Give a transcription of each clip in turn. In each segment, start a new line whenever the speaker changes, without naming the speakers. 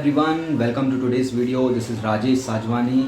Everyone, welcome to today's video. This is Rajesh Sajwani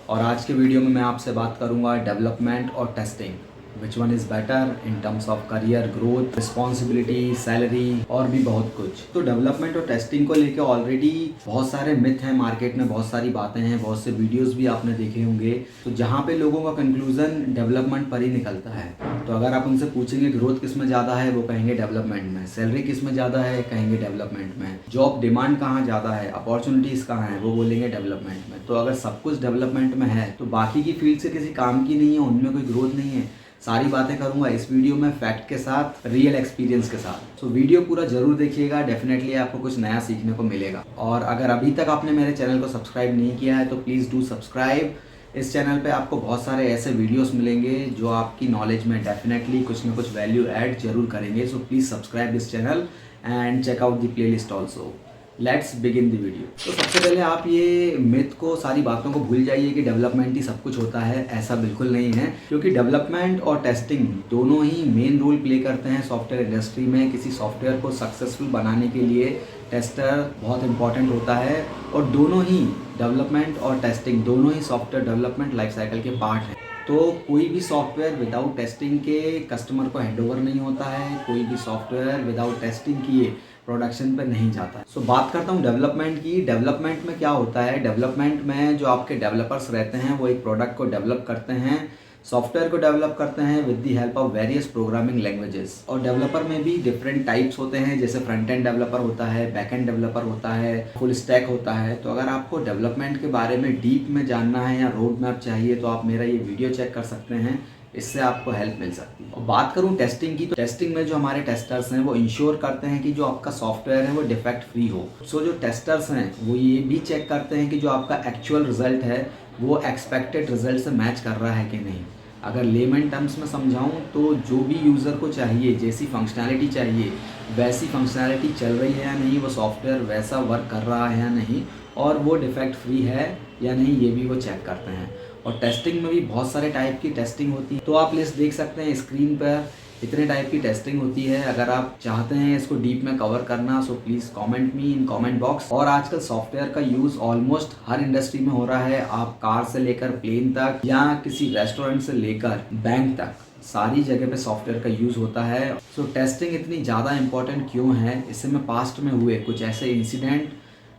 और आज के वीडियो में मैं आपसे बात करूंगा डेवलपमेंट और testing, which one is better in terms of career growth, responsibility, salary और भी बहुत कुछ। तो डेवलपमेंट और टेस्टिंग को लेकर ऑलरेडी बहुत सारे मिथ हैं मार्केट में, बहुत सारी बातें हैं, बहुत से वीडियोस भी आपने देखे होंगे। तो जहाँ पे लोगों का कंक्लूजन डेवलपमेंट पर ही निकलता है। तो अगर आप उनसे पूछेंगे ग्रोथ किस में ज़्यादा है, वो कहेंगे डेवलपमेंट में। सैलरी किस में ज़्यादा है, कहेंगे डेवलपमेंट में। जॉब डिमांड कहाँ ज़्यादा है, अपॉर्चुनिटीज़ कहाँ है, वो बोलेंगे डेवलपमेंट में। तो अगर सब कुछ डेवलपमेंट में है तो बाकी की फील्ड से किसी काम की नहीं है, उनमें कोई ग्रोथ नहीं है। सारी बातें करूंगा इस वीडियो में फैक्ट के साथ, रियल एक्सपीरियंस के साथ। तो वीडियो पूरा जरूर देखिएगा, डेफिनेटली आपको कुछ नया सीखने को मिलेगा। और अगर अभी तक आपने मेरे चैनल को सब्सक्राइब नहीं किया है तो प्लीज़ डू सब्सक्राइब। इस चैनल पे आपको बहुत सारे ऐसे वीडियोस मिलेंगे जो आपकी नॉलेज में डेफिनेटली कुछ ना कुछ वैल्यू ऐड जरूर करेंगे। So please subscribe this channel and check out the playlist also. Let's begin the video. तो सबसे पहले आप ये मिथ को, सारी बातों को भूल जाइए कि डेवलपमेंट ही सब कुछ होता है। ऐसा बिल्कुल नहीं है, क्योंकि डेवलपमेंट और टेस्टिंग दोनों ही मेन रोल प्ले करते हैं सॉफ्टवेयर इंडस्ट्री में। किसी सॉफ्टवेयर को सक्सेसफुल बनाने के लिए टेस्टर बहुत इंपॉर्टेंट होता है और दोनों ही डेवलपमेंट और टेस्टिंग दोनों ही सॉफ्टवेयर डेवलपमेंट लाइफ साइकिल के पार्ट हैं। तो कोई भी सॉफ्टवेयर विदाउट टेस्टिंग के कस्टमर को हैंडओवर नहीं होता है, कोई भी सॉफ्टवेयर विदाउट टेस्टिंग किए प्रोडक्शन पे नहीं जाता है। सो बात करता हूँ डेवलपमेंट की। डेवलपमेंट में क्या होता है, डेवलपमेंट में जो आपके डेवलपर्स रहते हैं वो एक प्रोडक्ट को डेवलप करते हैं, सॉफ्टवेयर को डेवलप करते हैं with the help of various programming languages. और डेवलपर में भी डिफरेंट टाइप्स होते हैं, जैसे फ्रंट एंड डेवलपर होता है, बैक एंड डेवलपर होता है, फुल स्टैक होता है। तो अगर आपको डेवलपमेंट के बारे में डीप में जानना है या रोड मैप चाहिए तो आप मेरा ये वीडियो चेक कर सकते हैं, इससे आपको हेल्प मिल सकती है। और बात करूं टेस्टिंग की, तो टेस्टिंग में जो हमारे टेस्टर्स हैं वो इंश्योर करते हैं कि जो आपका सॉफ्टवेयर है वो डिफेक्ट फ्री हो। सो जो टेस्टर्स हैं वो ये भी चेक करते हैं कि जो आपका एक्चुअल रिजल्ट है वो एक्सपेक्टेड रिजल्ट से मैच कर रहा है कि नहीं। अगर लेमन टर्म्स में समझाऊं तो जो भी यूज़र को चाहिए, जैसी फंक्शनैलिटी चाहिए वैसी फंक्शनैलिटी चल रही है या नहीं, वो सॉफ्टवेयर वैसा वर्क कर रहा है या नहीं, और वो डिफेक्ट फ्री है या नहीं, ये भी वो चेक करते हैं। और टेस्टिंग में भी बहुत सारे टाइप की टेस्टिंग होती है। तो आप लिस्ट देख सकते हैं स्क्रीन पर, इतने टाइप की टेस्टिंग होती है। अगर आप चाहते हैं इसको डीप में कवर करना so please comment me in comment box. और आजकल सॉफ्टवेयर का यूज़ ऑलमोस्ट हर इंडस्ट्री में हो रहा है। आप कार से लेकर प्लेन तक या किसी रेस्टोरेंट से लेकर बैंक तक सारी जगह पे सॉफ्टवेयर का यूज़ होता है। सो टेस्टिंग इतनी ज़्यादा इंपॉर्टेंट क्यों है, इससे में पास्ट में हुए कुछ ऐसे इंसिडेंट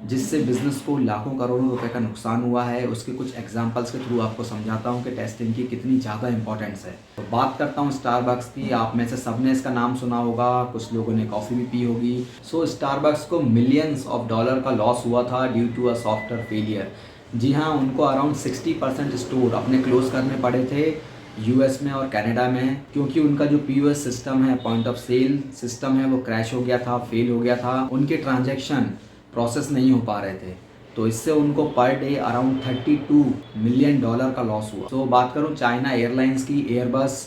जिससे बिजनेस को लाखों करोड़ों रुपए का नुकसान हुआ है, उसके कुछ एग्जांपल्स के थ्रू आपको समझाता हूँ कि टेस्टिंग की कितनी ज़्यादा इंपॉर्टेंस है। तो बात करता हूँ स्टारबक्स की। आप में से सबने इसका नाम सुना होगा, कुछ लोगों ने कॉफ़ी भी पी होगी। सो स्टारबक्स को मिलियंस ऑफ डॉलर का लॉस हुआ था due to a software failure. जी हाँ, उनको अराउंड 60% स्टोर अपने क्लोज करने पड़े थे यूएस में और कनाडा में, क्योंकि उनका जो पीओएस सिस्टम है, पॉइंट ऑफ सेल सिस्टम है, वो क्रैश हो गया था, फेल हो गया था। उनके ट्रांजैक्शन प्रोसेस नहीं हो पा रहे थे, तो इससे उनको पर डे अराउंड $32 मिलियन का लॉस हुआ। तो बात करूं चाइना एयरलाइंस की, एयरबस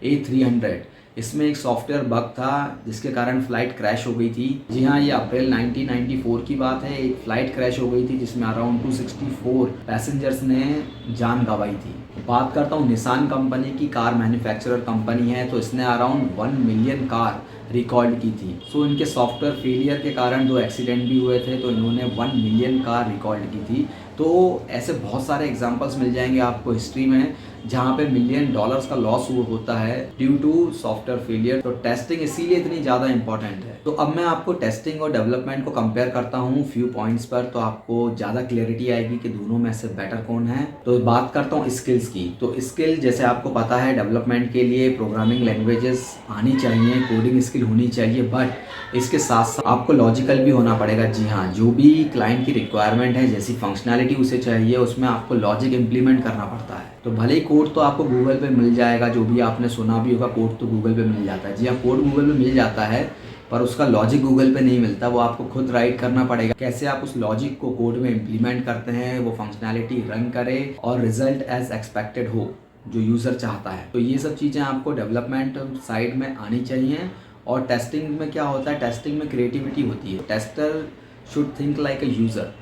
A300, इसमें एक सॉफ्टवेयर बग था जिसके कारण फ़्लाइट क्रैश हो गई थी। जी हाँ, ये अप्रैल 1994 की बात है। एक फ़्लाइट क्रैश हो गई थी जिसमें अराउंड 264 पैसेंजर्स ने जान गंवाई थी। बात करता हूँ निसान कंपनी की, कार मैन्युफैक्चरर कंपनी है, तो इसने अराउंड 1 मिलियन कार रिकॉर्ड की थी। सो इनके सॉफ्टवेयर फेलियर के कारण 2 एक्सीडेंट भी हुए थे, तो इन्होंने 1 मिलियन कार रिकॉर्ड की थी। तो ऐसे बहुत सारे एग्जांपल्स मिल जाएंगे आपको हिस्ट्री में जहाँ पे मिलियन डॉलर्स का लॉस होता है ड्यू टू सॉफ्टवेयर फेलियर। तो टेस्टिंग इसीलिए इतनी ज़्यादा इंपॉर्टेंट है। तो अब मैं आपको टेस्टिंग और डेवलपमेंट को कंपेयर करता हूँ फ्यू पॉइंट्स पर, तो आपको ज़्यादा क्लियरिटी आएगी कि दोनों में से बेटर कौन है। तो बात करता हूँ स्किल्स की। तो स्किल, जैसे आपको पता है, डेवलपमेंट के लिए प्रोग्रामिंग लैंग्वेजेस आनी चाहिए, कोडिंग स्किल होनी चाहिए, बट इसके साथ साथ आपको लॉजिकल भी होना पड़ेगा। जी हाँ, जो भी क्लाइंट की रिक्वायरमेंट है, जैसी फंक्शनैलिटी उसे चाहिए, उसमें आपको लॉजिक इंप्लीमेंट करना पड़ता है। तो भले ही कोड तो आपको गूगल पे मिल जाएगा, जो भी आपने सुना भी होगा, कोड तो गूगल पे मिल जाता है। जी हाँ, कोड गूगल पे मिल जाता है, पर उसका लॉजिक गूगल पे नहीं मिलता, वो आपको खुद राइट करना पड़ेगा। कैसे आप उस लॉजिक को कोड में इम्प्लीमेंट करते हैं, वो फंक्शनैलिटी रन करे और रिजल्ट एज एक्सपेक्टेड हो जो यूज़र चाहता है। तो ये सब चीज़ें आपको डेवलपमेंट साइड में आनी चाहिए। और टेस्टिंग में क्या होता है, टेस्टिंग में क्रिएटिविटी होती है। Tester should think like a user.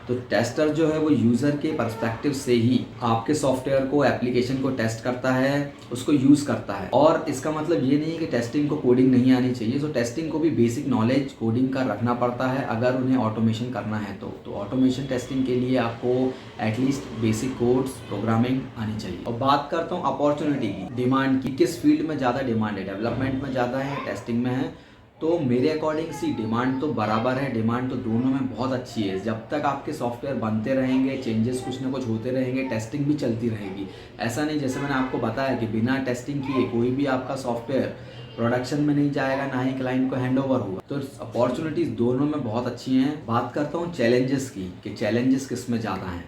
तो टेस्टर जो है वो यूज़र के पर्सपेक्टिव से ही आपके सॉफ्टवेयर को, एप्लीकेशन को टेस्ट करता है, उसको यूज़ करता है। और इसका मतलब ये नहीं है कि टेस्टिंग को कोडिंग नहीं आनी चाहिए। तो टेस्टिंग को भी बेसिक नॉलेज कोडिंग का रखना पड़ता है अगर उन्हें ऑटोमेशन करना है तो ऑटोमेशन टेस्टिंग के लिए आपको एटलीस्ट बेसिक कोड्स, प्रोग्रामिंग आनी चाहिए। और बात करता हूँ अपॉर्चुनिटी की, डिमांड की, किस फील्ड में ज़्यादा डिमांड है, डेवलपमेंट में ज़्यादा है, टेस्टिंग में है। तो मेरे अकॉर्डिंग सी डिमांड तो बराबर है, डिमांड तो दोनों में बहुत अच्छी है। जब तक आपके सॉफ्टवेयर बनते रहेंगे, चेंजेस कुछ ना कुछ होते रहेंगे, टेस्टिंग भी चलती रहेगी। ऐसा नहीं, जैसे मैंने आपको बताया कि बिना टेस्टिंग किए कोई भी आपका सॉफ्टवेयर प्रोडक्शन में नहीं जाएगा, ना ही क्लाइंट को हैंड ओवर होगा। तो अपॉर्चुनिटीज़ दोनों में बहुत अच्छी हैं। बात करता हूँ चैलेंजेस की कि चैलेंजेस किस में ज़्यादा हैं।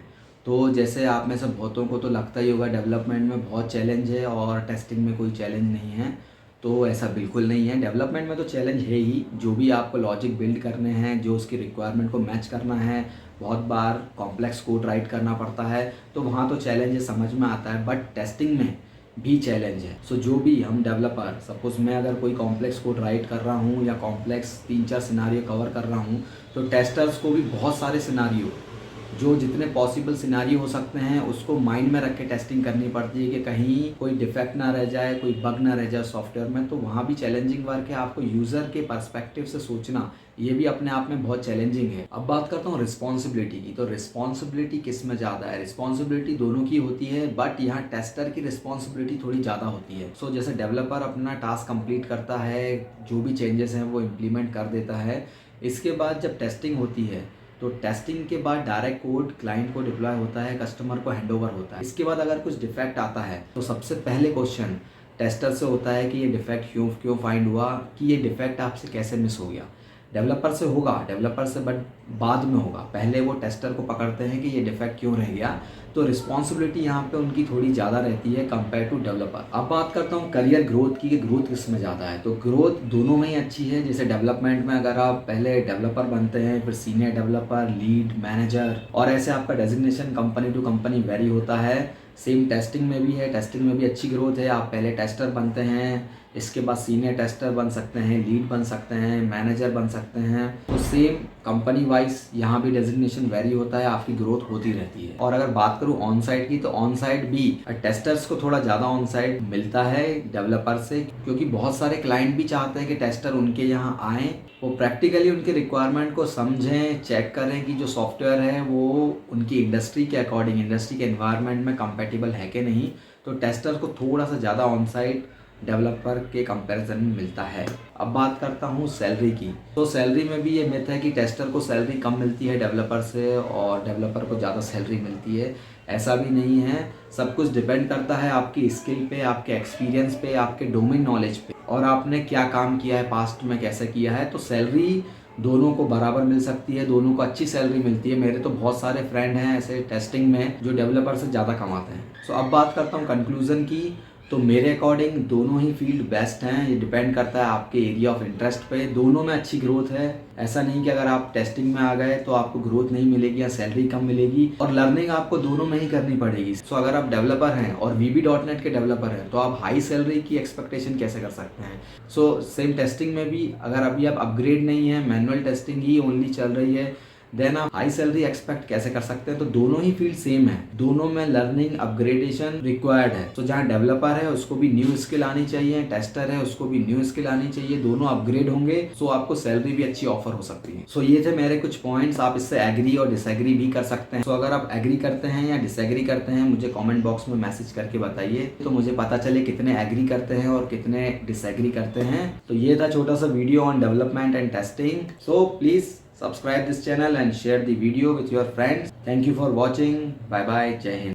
तो जैसे आप में से बहुतों को तो लगता ही होगा डेवलपमेंट में बहुत चैलेंज है और टेस्टिंग में कोई चैलेंज नहीं है। तो ऐसा बिल्कुल नहीं है। डेवलपमेंट में तो चैलेंज है ही, जो भी आपको लॉजिक बिल्ड करने हैं, जो उसकी रिक्वायरमेंट को मैच करना है, बहुत बार कॉम्प्लेक्स कोड राइट करना पड़ता है, तो वहाँ तो चैलेंज है, समझ में आता है। बट टेस्टिंग में भी चैलेंज है। सो जो भी हम डेवलपर, सपोज मैं अगर कोई कॉम्प्लेक्स कोड राइट कर रहा हूँ या कॉम्प्लेक्स 3-4 सिनारियो कवर कर रहा हूँ, तो टेस्टर्स को भी बहुत सारे सिनारियो, जो जितने पॉसिबल सिनारियो हो सकते हैं, उसको माइंड में रख के टेस्टिंग करनी पड़ती है कि कहीं कोई डिफेक्ट ना रह जाए, कोई बग ना रह जाए सॉफ्टवेयर में। तो वहाँ भी चैलेंजिंग वर्क है। आपको यूज़र के पर्सपेक्टिव से सोचना, ये भी अपने आप में बहुत चैलेंजिंग है। अब बात करता हूँ रिस्पॉन्सिबिलिटी की। तो रिस्पॉन्सिबिलिटी किस में ज़्यादा है? रिस्पॉन्सिबिलिटी दोनों की होती है, बट यहाँ टेस्टर की रिस्पॉन्सिबिलिटी थोड़ी ज़्यादा होती है। सो जैसे डेवलपर अपना टास्क कंप्लीट करता है, जो भी चेंजेस हैं वो इम्प्लीमेंट कर देता है। इसके बाद जब टेस्टिंग होती है, तो टेस्टिंग के बाद डायरेक्ट कोड क्लाइंट को डिप्लॉय होता है, कस्टमर को हैंडओवर होता है। इसके बाद अगर कुछ डिफेक्ट आता है, तो सबसे पहले क्वेश्चन टेस्टर से होता है कि ये डिफेक्ट क्यों फाइंड हुआ, कि ये डिफेक्ट आपसे कैसे मिस हो गया। डेवलपर से होगा, डेवलपर से बट बाद में होगा। पहले वो टेस्टर को पकड़ते हैं कि ये डिफेक्ट क्यों रह गया। तो रिस्पॉन्सिबिलिटी यहाँ पे उनकी थोड़ी ज़्यादा रहती है कंपेयर टू डेवलपर। अब बात करता हूँ करियर ग्रोथ की, कि ग्रोथ किस में ज़्यादा है। तो ग्रोथ दोनों में ही अच्छी है। जैसे डेवलपमेंट में अगर आप पहले डेवलपर बनते हैं, फिर सीनियर डेवलपर, लीड, मैनेजर, और ऐसे आपका designation company to company vary होता है। सेम टेस्टिंग में भी है, टेस्टिंग में भी अच्छी ग्रोथ है। आप पहले टेस्टर बनते हैं, इसके बाद सीनियर टेस्टर बन सकते हैं, लीड बन सकते हैं, मैनेजर बन सकते हैं। तो सेम कंपनी वाइज यहाँ भी डेजिग्नेशन वेरी होता है, आपकी ग्रोथ होती रहती है। और अगर बात करूँ ऑन साइड की, तो ऑन साइड भी टेस्टर्स को थोड़ा ज़्यादा ऑन साइड मिलता है डेवलपर से, क्योंकि बहुत सारे क्लाइंट भी चाहते हैं कि टेस्टर उनके यहाँ आएँ, वो प्रैक्टिकली उनके रिक्वायरमेंट को समझें, चेक करें कि जो सॉफ्टवेयर है वो उनकी इंडस्ट्री के अकॉर्डिंग, इंडस्ट्री के एनवायरनमेंट में कंपेटिबल है कि नहीं। तो टेस्टर को थोड़ा सा ज़्यादा ऑन साइड डेवलपर के कंपैरिजन में मिलता है। अब बात करता हूँ सैलरी की। तो सैलरी में भी ये मिथ है कि टेस्टर को सैलरी कम मिलती है डेवलपर से, और डेवलपर को ज़्यादा सैलरी मिलती है। ऐसा भी नहीं है। सब कुछ डिपेंड करता है आपकी स्किल पे, आपके एक्सपीरियंस पे, आपके डोमेन नॉलेज पे, और आपने क्या काम किया है, पास्ट में कैसे किया है। तो सैलरी दोनों को बराबर मिल सकती है, दोनों को अच्छी सैलरी मिलती है। मेरे तो बहुत सारे फ्रेंड हैं ऐसे टेस्टिंग में जो डेवलपर से ज़्यादा कमाते हैं। सो अब बात करता हूँ कंक्लूजन की। तो मेरे अकॉर्डिंग दोनों ही फील्ड बेस्ट हैं। ये डिपेंड करता है आपके एरिया ऑफ इंटरेस्ट पे। दोनों में अच्छी ग्रोथ है। ऐसा नहीं कि अगर आप टेस्टिंग में आ गए तो आपको ग्रोथ नहीं मिलेगी या सैलरी कम मिलेगी, और लर्निंग आपको दोनों में ही करनी पड़ेगी। सो अगर आप डेवलपर हैं और VB.NET के डेवलपर हैं, तो आप हाई सैलरी की एक्सपेक्टेशन कैसे कर सकते हैं। सो सेम टेस्टिंग में भी अगर अभी आप अपग्रेड नहीं है, मैनुअल टेस्टिंग ही ओनली चल रही है, देन आप हाई सैलरी एक्सपेक्ट कैसे कर सकते हैं। तो दोनों ही फील्ड सेम है, दोनों में लर्निंग, अपग्रेडेशन रिक्वायर्ड है। तो जहाँ डेवलपर है उसको भी न्यू स्किल आनी चाहिए, टेस्टर है उसको भी न्यू स्किल आनी चाहिए, दोनों अपग्रेड होंगे। सो आपको सैलरी भी अच्छी ऑफर हो सकती है। सो ये थे मेरे कुछ पॉइंट्स। आप इससे एग्री और डिसएग्री भी कर सकते हैं। सो अगर आप एग्री करते हैं या डिसएग्री करते हैं, मुझे कॉमेंट बॉक्स में मैसेज करके बताइए, तो मुझे पता चले कितने एग्री करते हैं और कितने डिसएग्री करते हैं। तो ये था छोटा सा video on development and testing. So please subscribe this channel and share the video with your friends. Thank you for watching. Bye bye. Jai Hind.